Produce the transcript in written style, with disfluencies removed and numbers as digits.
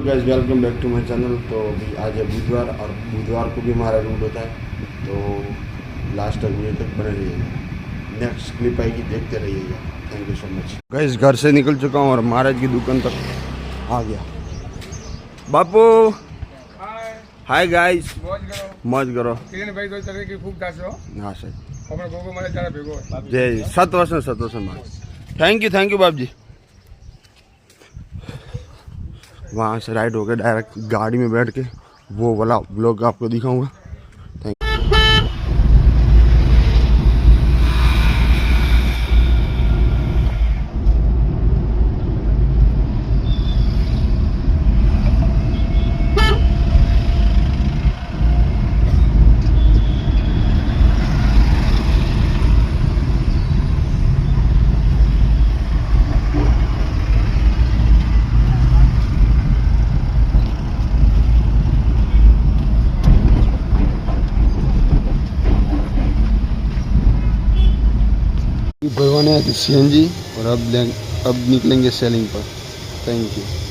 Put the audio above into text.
Guys welcome back to my channel. तो अभी आज है बुधवार और बुधवार को भी हमारा रूल होता है, तो लास्ट तक वीडियो तक बने रहिएगा। नेक्स्ट क्लिप आएगी, देखते रहिएगा। Thank you so much. Guys घर से निकल चुका हूँ और महाराज की दुकान तक आ गया। बापू हाय गाइस, मौज करो। हाँ सर, जय 7 वर्ष थैंक यू बाप जी। वहाँ से राइड होकर डायरेक्ट गाड़ी में बैठ के वो वाला ब्लॉग आपको दिखाऊंगा। भगवान है CNG और अब निकलेंगे सेलिंग पर। Thank you.